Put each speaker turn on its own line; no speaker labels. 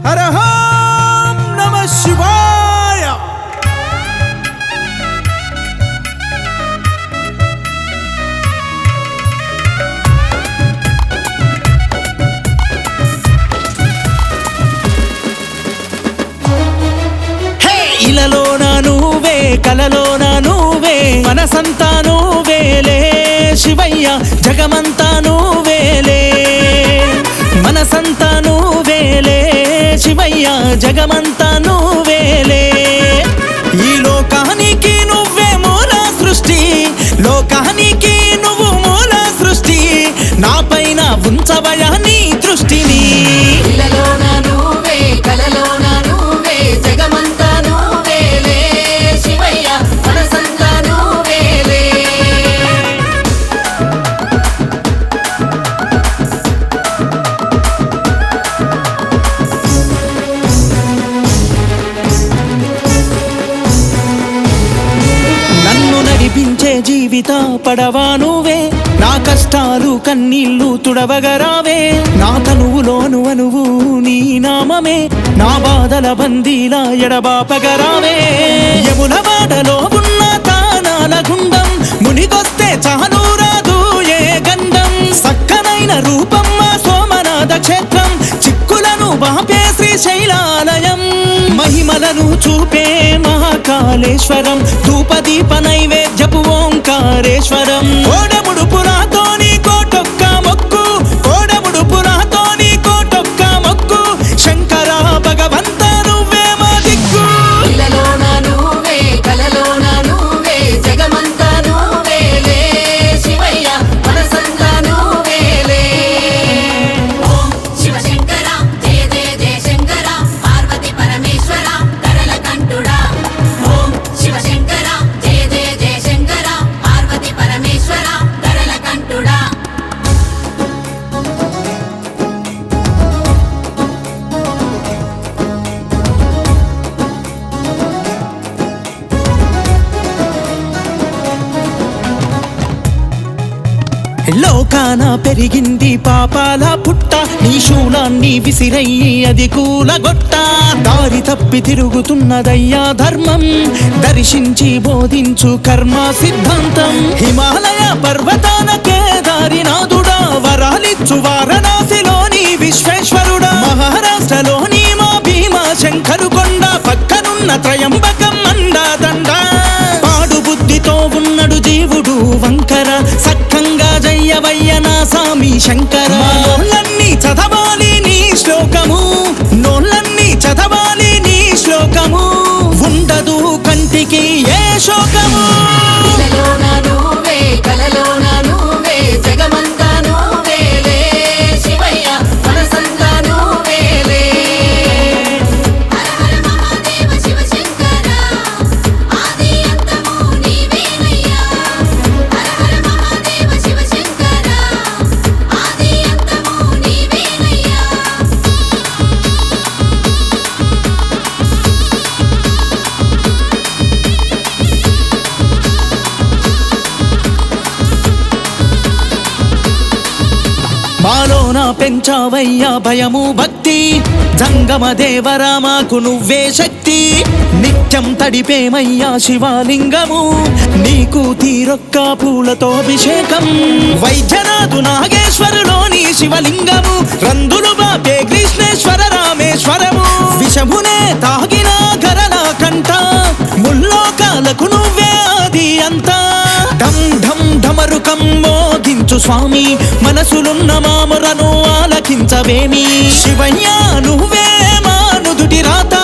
హర ఓం నమః శివాయ. ఇలలోన నువ్వే కలలోన నువ్వే మనసంతా నువ్వేలే శివయ్య జగమంతా నువ్వేలే మనసంతా నువ్వేలే శివయ్య జగమంతా నువ్వేలే. ఈ లోకానికి నువ్వే మూల సృష్టి, లోకానికి నువ్వు మూల సృష్టి, నా పైన ఉంచవయా నీ దృష్టిని.
ఇలలోన నువ్వే కలలోన నువ్వే జగమంతా నువ్వేలే శివయ్య మనసంతా నువ్వేలే.
నన్ను నడిపించే జీవిత పడవా నువ్వే, నా కష్టాలు కన్నీళ్లు తుడవగరావే, నా తనువులోను అనువు నీ నామమే, నా బాధల బందీలా ఎడబాపగరావే. యమున వాడలో ఉన్న తానాల గుండం, మునిగొస్తే చాలు రాదు ఏ గండం, సక్కనైన రూపమ్మ సోమనాథ క్షేత్రం, చిక్కులను బాపే శ్రీశైలాలయం, మహిమలను చూపే మహాకాళేశ్వరం, ధూపదీప నైవేద్యపు ఓంకారేశ్వరం. కోడముడు పురాతోని కోటొక్క మొక్కు, కోడముడు పురాతోని కోటొక్క మొక్కు, శంకర భగవంత నువ్వే మా దిక్కు.
ఇలలోన నువ్వే కలలోన నువ్వే జగమంతా నువ్వేలే శివయ్య మనసంతా నువ్వేలే. ఓం శివశంకర జయ జయ జయ శంకర పార్వతి పరమేశ్వర కరల కంఠుడా. ఓం శివశంకర జయ జయ జయ శంకర పార్వతి పరమేశ్వర కరల కంఠుడా.
లోకాన పెరిగింది పాపాల పుట్ట, నీ శూలాన్ని విసిరయ్యి అది కూలగొట్ట, దారి తప్పి తిరుగుతున్నదయ్యా ధర్మం, దర్శించి బోధించు కర్మ సిద్ధాంతం. హిమాలయ పర్వతాన కేదారినాథుడా, వరాలిచ్చు వారణాసిలోని విశ్వేశ్వరుడా, మహారాష్ట్రలోని మా భీమా శంకరు కొండ, పక్కనున్న త్రయంబకం అండాదండ. పాడు బుద్ధితో ఉన్నడు జీవుడు వంకర, సక్కంగా జయ్యవయ్య నా సామి శంకర. నోళ్ళన్నీ చదవాలి నీ శ్లోకము, నోళ్ళన్నీ చదవాలి నీ శ్లోకము, ఉండదు కంటికి ఏ శోకము.
ఇలలోన నువ్వే కలలోన నువ్వే జగమంతా నువ్వేలే శివయ్య మనసంతా నువ్వేలే. హర హర మహాదేవ శివశంకర ఆది అంతము నీవేనయ్యా. హర హర మహాదేవ శివశంకర ఆది అంతము నీవేనయ్యా.
మాలోన పెంచావయ్యా భయము భక్తి, జంగమ దేవరా మాకు నువ్వే శక్తి, నిత్యం తడిపేమయ్యా శివలింగము, నీకు తీరొక్క పూలతో అభిషేకం. వైద్యనాథు నాగేశ్వరులోని శివలింగము, రందులు బాపే కృష్ణేశ్వర రామేశ్వరము, విషమునే తాగిన గరల కంట, ముల్లోకాలకు నువ్వే ఆది అంతా. ఢం ఢం ఢమరుకం మోగించు స్వామి, మనసులున్న మామురను ఆలకించవేమి, శివయ్య నువ్వే మా నుదుటి రాత,